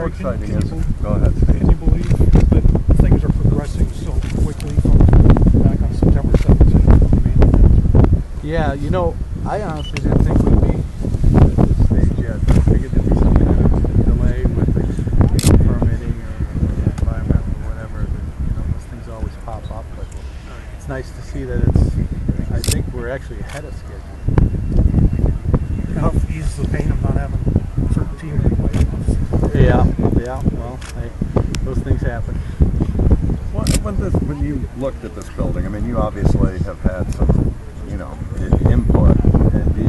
exciting is it? Go ahead, Steve. Can you believe that things are progressing so quickly from back on September 17th? Yeah, you know, I honestly didn't think we'd be at this stage yet. I figured there'd be some kind of delay with the permitting or environmental or whatever. You know, those things always pop up, but it's nice to see that I think we're actually ahead of schedule. Help ease the pain of not having a certain team in the playoffs. Yeah, well, hey, those things happen. When you looked at this building, I mean, you obviously have had some, you know, input. And do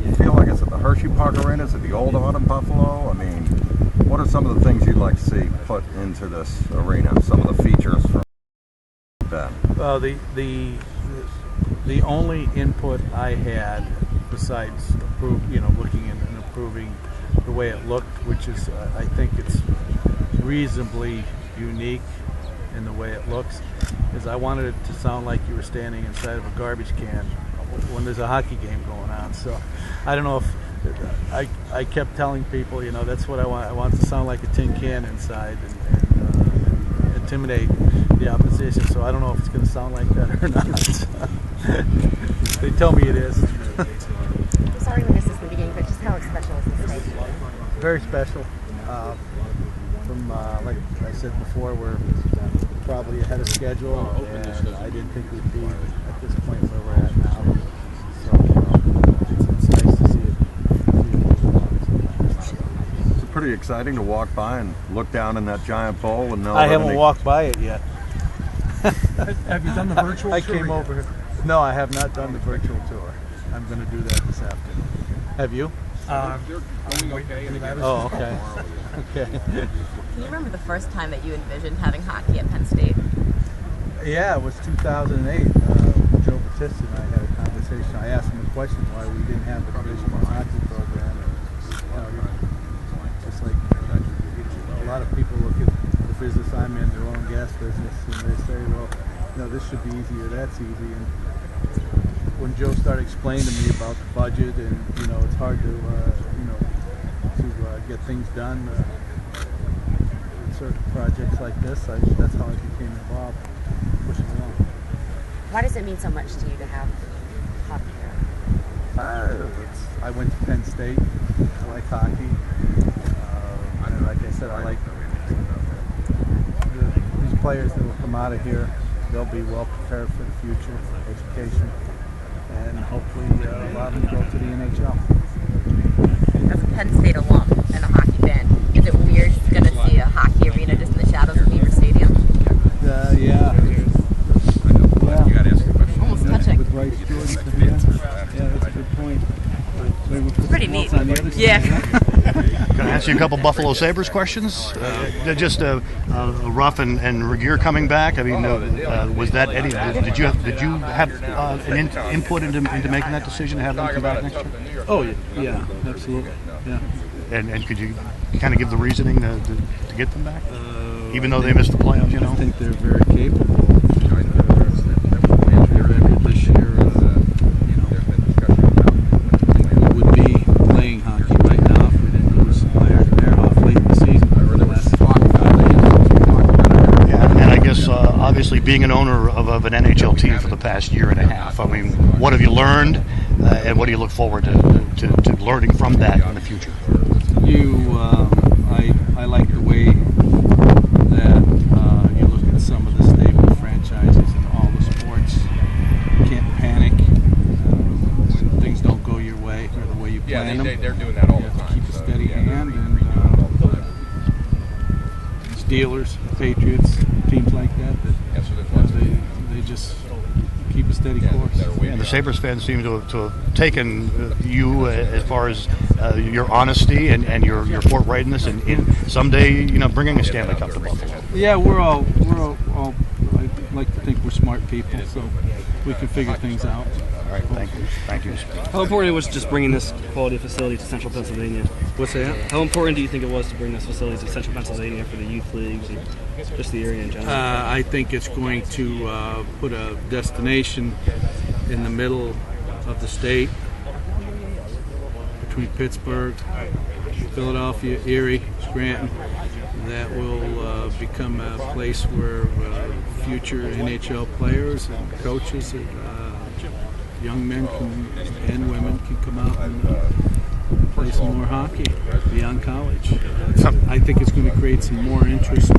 you feel like it's at the Hershey Park Arena? Is it the old Autumn Buffalo? I mean, what are some of the things you'd like to see put into this arena? Some of the features from that? Well, the only input I had, besides looking and approving the way it looked, which is I think it's reasonably unique in the way it looks, is I wanted it to sound like you were standing inside of a garbage can when there's a hockey game going on. So I don't know if I kept telling people, you know, that's what I want. I want it to sound like a tin can inside and intimidate the opposition. So I don't know if it's going to sound like that or not. They tell me it is. I'm sorry we missed this in the beginning, but just how special is this stage? Very special. Like I said before, we're probably ahead of schedule, and I didn't think we'd be at this point where we're at now. So it's nice to see it. It's pretty exciting to walk by and look down in that giant bowl and know. I haven't walked by it yet. Have you done the virtual tour? I came over here. No, I have not done the virtual tour. I'm going to do that this afternoon. Have you? Oh, okay. Okay. Can you remember the first time that you envisioned having hockey at Penn State? Yeah, it was 2008. Joe Batista and I had a conversation. I asked him a question why we didn't have a division one hockey program. Just like a lot of people look at the business I'm in, their own gas business, and they say, well, you know, this should be easy or that's easy. And when Joe started explaining to me about the budget and, you know, it's hard to get things done in certain projects like this, that's how I became involved, pushing along. Why does it mean so much to you to have hockey here? I went to Penn State. I like hockey. And like I said, I like these players that will come out of here. They'll be well prepared for the future, education, and hopefully a lot of them go to the NHL. As a Penn State alum and a hockey fan, is it weird going to see a hockey arena just in the shadows of Beaver Stadium? Yeah. You got to ask a question. Almost touching. With Rice Jordan to the end. Yeah, that's a good point. It's pretty neat. Yeah. Can I ask you a couple Buffalo Sabres questions? Just Ruff and Regier coming back. I mean, was that Eddie? Did you have an input into making that decision to have them come back next year? Oh yeah, absolutely. Yeah. And could you kind of give the reasoning to get them back, even though they missed the playoffs? You know, I think they're very capable. Their record this year, we would be playing hockey right now if we didn't lose Meyerhoff late in the season. Yeah, and I guess obviously being an owner of an NHL team for the past year and a half, I mean, what have you learned, and what do you look forward to learning from that in the future? I like the way that you look at some of the stable franchises in all the sports. You can't panic when things don't go your way or the way you plan them. They're doing that all the time. Keep a steady hand, and Steelers, Patriots, teams like that they just keep a steady course. And the Sabres fans seem to have taken you as far as your honesty and your forthrightness in someday, bringing a Stanley Cup to Buffalo. Yeah, we're all I like to think we're smart people, so we can figure things out. All right, thank you. How important was just bringing this quality facility to Central Pennsylvania? What's that? How important do you think it was to bring this facility to Central Pennsylvania for the youth leagues and just the area in general? I think it's going to put a destination in the middle of the state between Pittsburgh, Philadelphia, Erie, Scranton that will become a place where future NHL players and coaches and young men and women can come out and play some more hockey beyond college. I think it's going to create some more interest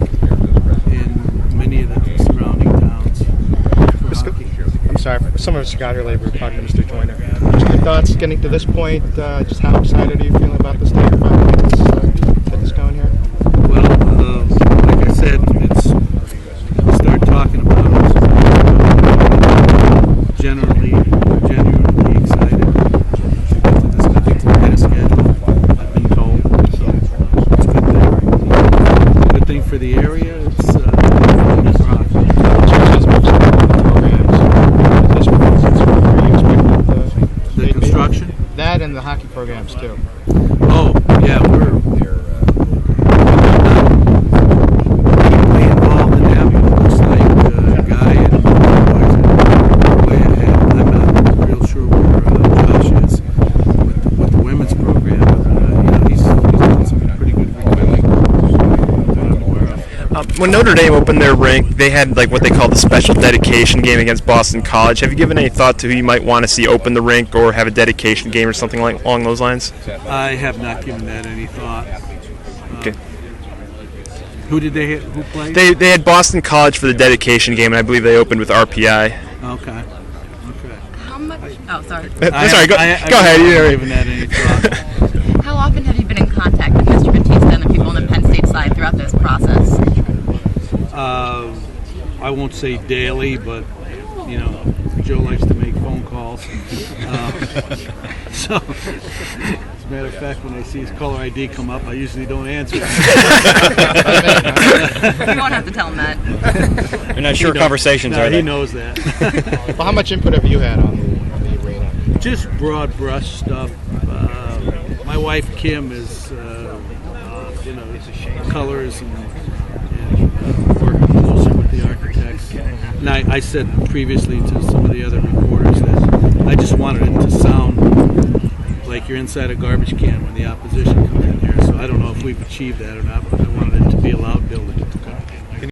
in many of the surrounding towns for hockey. I'm sorry, some of us got here late. We were talking to Mr. Joyner. Just your thoughts getting to this point? Just how excited are you feeling about the state of finally getting this going here? Well, like I said, it's start talking about it. Genuinely excited. I think we're ahead of schedule. I've been told, so it's a good thing. Good thing for the area. It's for hockey. The construction. That and the hockey programs too. Oh, yeah, we're involved in that. It looks like Guy and the boys are way ahead. I'm not real sure where Josh is with the women's program. He's doing some pretty good recruiting that I'm aware of. When Notre Dame opened their rink, they had like what they call the special dedication game against Boston College. Have you given any thought to who you might want to see open the rink or have a dedication game or something like along those lines? I have not given that any thought. Okay. Who did they hit? Who played? They had Boston College for the dedication game, and I believe they opened with RPI. Okay. How much? Oh, sorry. Sorry, go ahead. I haven't given that any thought. How often have you been in contact with Mr. Batista and the people on the Penn State side throughout this process? I won't say daily, but Joe likes to make phone calls. So, as a matter of fact, when I see his caller ID come up, I usually don't answer. You won't have to tell him that. They're not sure conversations, No, are they? he knows that. Well, how much input have you had on the arena? Just broad brush stuff. My wife Kim is, colors and working closer with the architects. And I said previously to some of the other reporters that I just wanted it to sound like you're inside a garbage can when the opposition comes in here. So I don't know if we've achieved that or not, but I wanted it to be a loud building.